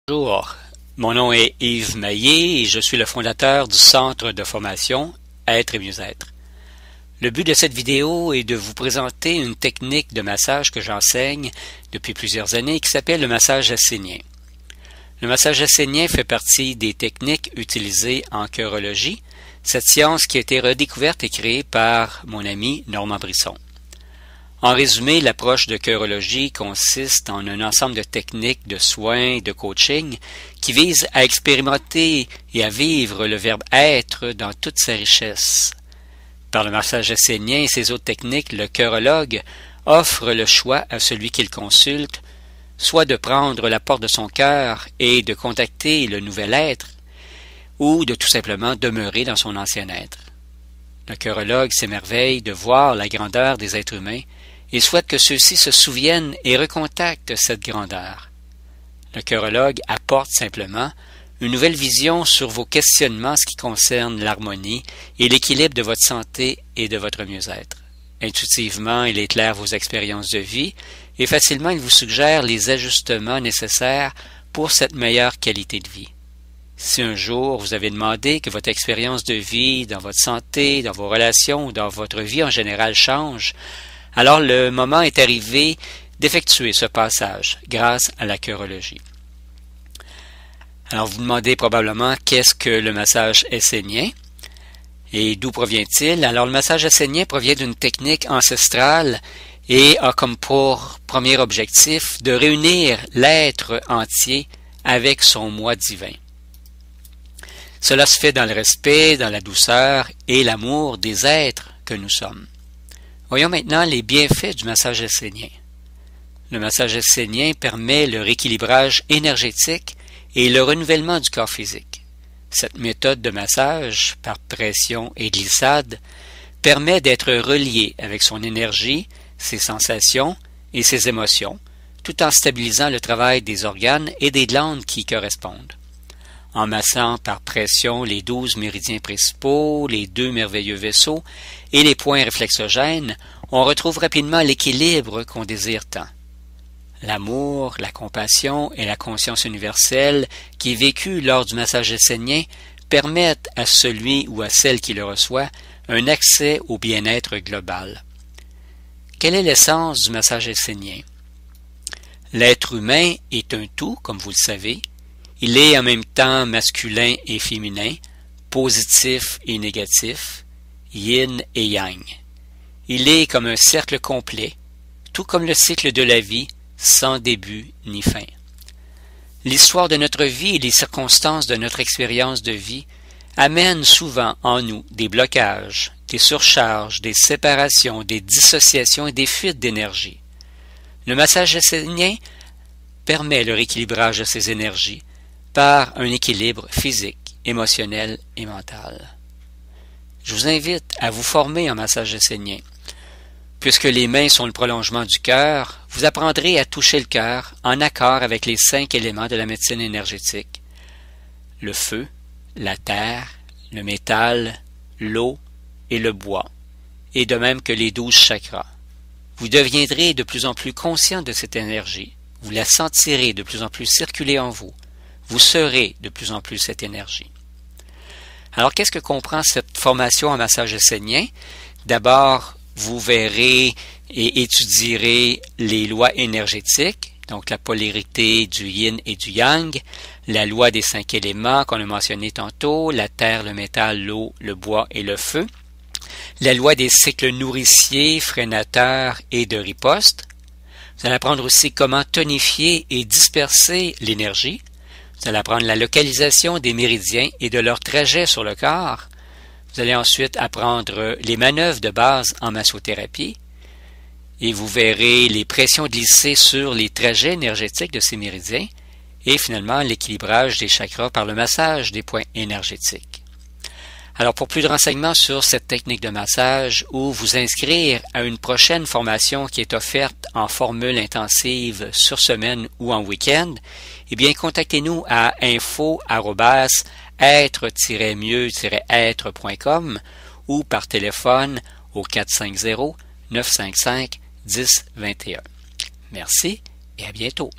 Bonjour, mon nom est Yves Maillé et je suis le fondateur du centre de formation Être et mieux-être. Le but de cette vidéo est de vous présenter une technique de massage que j'enseigne depuis plusieurs années qui s'appelle le massage assénien. Le massage assénien fait partie des techniques utilisées en chirurgie, cette science qui a été redécouverte et créée par mon ami Normand Brisson. En résumé, l'approche de chirurgie consiste en un ensemble de techniques de soins et de coaching qui visent à expérimenter et à vivre le verbe être dans toute sa richesse. Par le massage assénien et ses autres techniques, le chirurologue offre le choix à celui qu'il consulte, soit de prendre la porte de son cœur et de contacter le nouvel être, ou de tout simplement demeurer dans son ancien être. Le chirurologue s'émerveille de voir la grandeur des êtres humains et souhaite que ceux-ci se souviennent et recontactent cette grandeur. Le chirurologue apporte simplement une nouvelle vision sur vos questionnements en ce qui concerne l'harmonie et l'équilibre de votre santé et de votre mieux-être. Intuitivement, il éclaire vos expériences de vie et facilement il vous suggère les ajustements nécessaires pour cette meilleure qualité de vie. Si un jour vous avez demandé que votre expérience de vie, dans votre santé, dans vos relations ou dans votre vie en général change, alors le moment est arrivé d'effectuer ce passage grâce à la chirurgie. Alors vous demandez probablement qu'est-ce que le massage assénien et d'où provient-il? Alors le massage assénien provient d'une technique ancestrale et a comme pour premier objectif de réunir l'être entier avec son moi divin. Cela se fait dans le respect, dans la douceur et l'amour des êtres que nous sommes. Voyons maintenant les bienfaits du massage assénien. Le massage assénien permet le rééquilibrage énergétique et le renouvellement du corps physique. Cette méthode de massage, par pression et glissade, permet d'être relié avec son énergie, ses sensations et ses émotions, tout en stabilisant le travail des organes et des glandes qui y correspondent. En massant par pression les 12 méridiens principaux, les 2 merveilleux vaisseaux et les points réflexogènes, on retrouve rapidement l'équilibre qu'on désire tant. L'amour, la compassion et la conscience universelle qui est vécue lors du massage assénien permettent à celui ou à celle qui le reçoit un accès au bien-être global. Quelle est l'essence du massage assénien? L'être humain est un tout, comme vous le savez. Il est en même temps masculin et féminin, positif et négatif, yin et yang. Il est comme un cercle complet, tout comme le cycle de la vie, sans début ni fin. L'histoire de notre vie et les circonstances de notre expérience de vie amènent souvent en nous des blocages, des surcharges, des séparations, des dissociations et des fuites d'énergie. Le massage assénien permet le rééquilibrage de ces énergies par un équilibre physique, émotionnel et mental. Je vous invite à vous former en massage assénien. Puisque les mains sont le prolongement du cœur, vous apprendrez à toucher le cœur en accord avec les 5 éléments de la médecine énergétique: le feu, la terre, le métal, l'eau et le bois, et de même que les 12 chakras. Vous deviendrez de plus en plus conscient de cette énergie, vous la sentirez de plus en plus circuler en vous, vous serez de plus en plus cette énergie. Alors, qu'est-ce que comprend cette formation en massage assénien? D'abord, vous verrez et étudierez les lois énergétiques, donc la polarité du yin et du yang, la loi des 5 éléments qu'on a mentionné tantôt, la terre, le métal, l'eau, le bois et le feu, la loi des cycles nourriciers, freinateurs et de riposte. Vous allez apprendre aussi comment tonifier et disperser l'énergie. Vous allez apprendre la localisation des méridiens et de leur trajet sur le corps. Vous allez ensuite apprendre les manœuvres de base en massothérapie et vous verrez les pressions glissées sur les trajets énergétiques de ces méridiens et finalement l'équilibrage des chakras par le massage des points énergétiques. Alors pour plus de renseignements sur cette technique de massage ou vous inscrire à une prochaine formation qui est offerte en formule intensive sur semaine ou en week-end, eh bien contactez-nous à info@être-mieux-être.com ou par téléphone au 450-955-1021. Merci et à bientôt.